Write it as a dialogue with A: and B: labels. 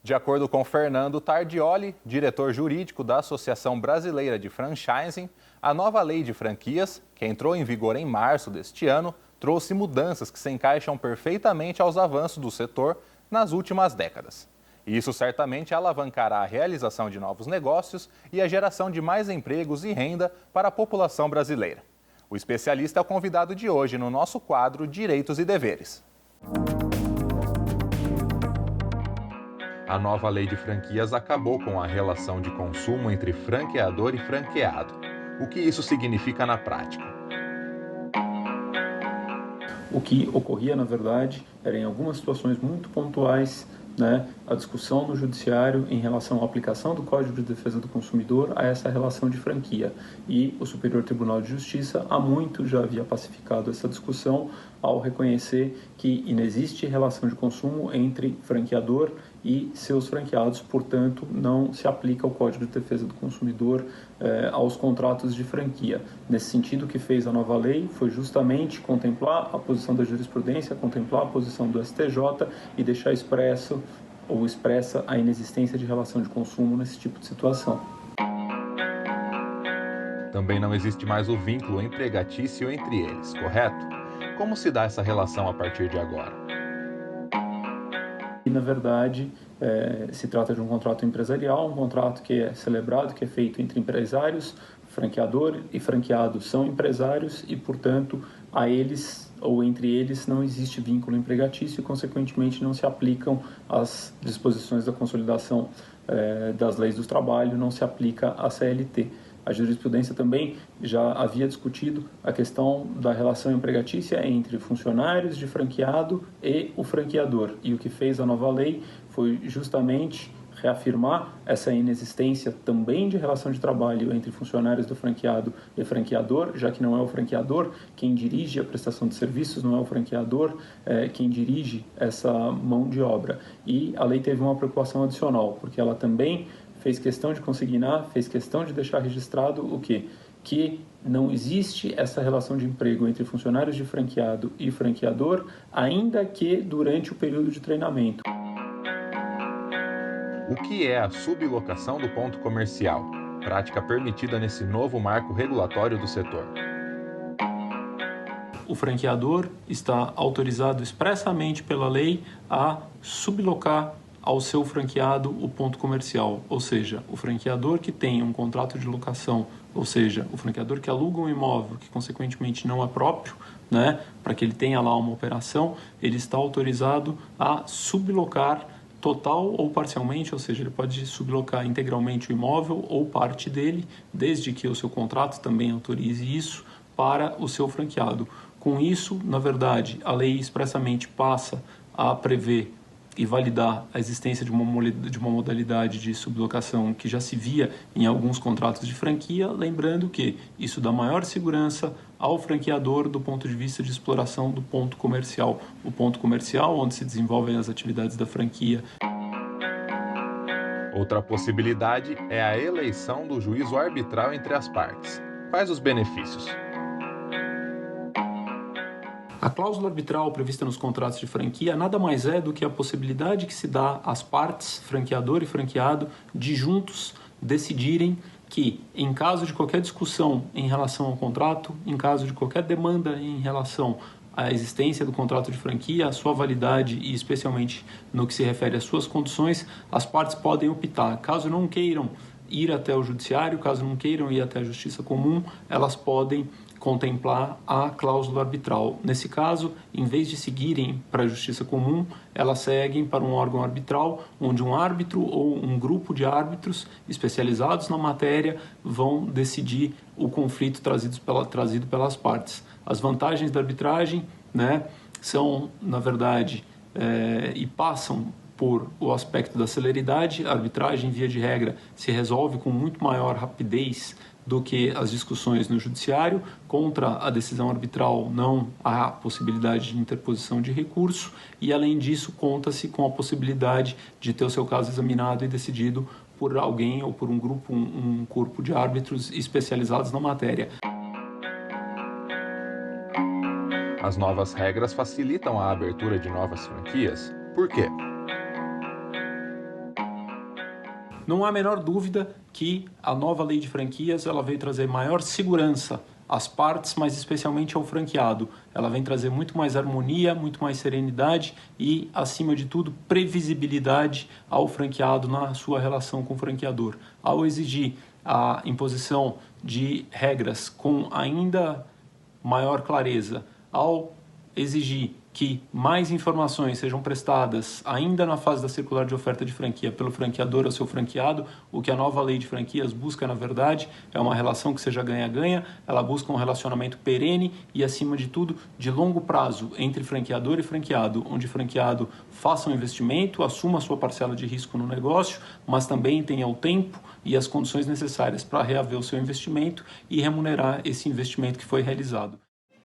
A: De acordo com Fernando Tardioli, diretor jurídico da Associação Brasileira de Franchising, a nova lei de franquias, que entrou em vigor em março deste ano, trouxe mudanças que se encaixam perfeitamente aos avanços do setor nas últimas décadas. Isso certamente alavancará a realização de novos negócios e a geração de mais empregos e renda para a população brasileira. O especialista é o convidado de hoje no nosso quadro Direitos e Deveres. A nova lei de franquias acabou com a relação de consumo entre franqueador e franqueado. O que isso significa na prática?
B: O que ocorria, na verdade, era em algumas situações muito pontuais, a discussão no judiciário em relação à aplicação do Código de Defesa do Consumidor a essa relação de franquia. E o Superior Tribunal de Justiça há muito já havia pacificado essa discussão ao reconhecer que inexiste relação de consumo entre franqueador e seus franqueados, portanto, não se aplica o Código de Defesa do Consumidor aos contratos de franquia. Nesse sentido, o que fez a nova lei foi justamente contemplar a posição da jurisprudência, contemplar a posição do STJ e deixar expressa a inexistência de relação de consumo nesse tipo de situação.
A: Também não existe mais o vínculo empregatício entre eles, correto? Como se dá essa relação a partir de agora?
B: E, na verdade, se trata de um contrato empresarial, um contrato que é celebrado, que é feito entre empresários, franqueador e franqueado são empresários e, portanto, a eles ou entre eles não existe vínculo empregatício e, consequentemente, não se aplicam as disposições da consolidação das leis do trabalho, não se aplica a CLT. A jurisprudência também já havia discutido a questão da relação empregatícia entre funcionários de franqueado e o franqueador. E o que fez a nova lei foi justamente reafirmar essa inexistência também de relação de trabalho entre funcionários do franqueado e franqueador, já que não é o franqueador quem dirige a prestação de serviços, não é o franqueador quem dirige essa mão de obra. E a lei teve uma preocupação adicional, porque ela também fez questão de consignar, fez questão de deixar registrado o quê? Que não existe essa relação de emprego entre funcionários de franqueado e franqueador, ainda que durante o período de treinamento.
A: O que é a sublocação do ponto comercial? Prática permitida nesse novo marco regulatório do setor.
B: O franqueador está autorizado expressamente pela lei a sublocar ao seu franqueado o ponto comercial, ou seja, o franqueador que tem um contrato de locação, ou seja, o franqueador que aluga um imóvel que consequentemente não é próprio, para que ele tenha lá uma operação, ele está autorizado a sublocar total ou parcialmente, ou seja, ele pode sublocar integralmente o imóvel ou parte dele, desde que o seu contrato também autorize isso para o seu franqueado. Com isso, na verdade, a lei expressamente passa a prever e validar a existência de uma modalidade de sublocação que já se via em alguns contratos de franquia, lembrando que isso dá maior segurança ao franqueador do ponto de vista de exploração do ponto comercial. O ponto comercial, onde se desenvolvem as atividades da franquia.
A: Outra possibilidade é a eleição do juízo arbitral entre as partes. Quais os benefícios?
B: A cláusula arbitral prevista nos contratos de franquia nada mais é do que a possibilidade que se dá às partes, franqueador e franqueado, de juntos decidirem que, em caso de qualquer discussão em relação ao contrato, em caso de qualquer demanda em relação à existência do contrato de franquia, a sua validade e especialmente no que se refere às suas condições, as partes podem optar. Caso não queiram ir até o judiciário, caso não queiram ir até a justiça comum, elas podem contemplar a cláusula arbitral. Nesse caso, em vez de seguirem para a justiça comum, elas seguem para um órgão arbitral, onde um árbitro ou um grupo de árbitros especializados na matéria vão decidir o conflito trazido pelas partes. As vantagens da arbitragem, são, na verdade, e passam por o aspecto da celeridade. A arbitragem, via de regra, se resolve com muito maior rapidez do que as discussões no judiciário. Contra a decisão arbitral não há possibilidade de interposição de recurso e, além disso, conta-se com a possibilidade de ter o seu caso examinado e decidido por alguém ou por um grupo, um corpo de árbitros especializados na matéria.
A: As novas regras facilitam a abertura de novas franquias. Por quê?
B: Não há a menor dúvida que a nova lei de franquias ela veio trazer maior segurança às partes, mas especialmente ao franqueado. Ela vem trazer muito mais harmonia, muito mais serenidade e, acima de tudo, previsibilidade ao franqueado na sua relação com o franqueador. Ao exigir a imposição de regras com ainda maior clareza, ao exigir que mais informações sejam prestadas ainda na fase da circular de oferta de franquia pelo franqueador ao seu franqueado, o que a nova lei de franquias busca, na verdade, é uma relação que seja ganha-ganha, ela busca um relacionamento perene e, acima de tudo, de longo prazo entre franqueador e franqueado, onde o franqueado faça um investimento, assuma a sua parcela de risco no negócio, mas também tenha o tempo e as condições necessárias para reaver o seu investimento e remunerar esse investimento que foi realizado.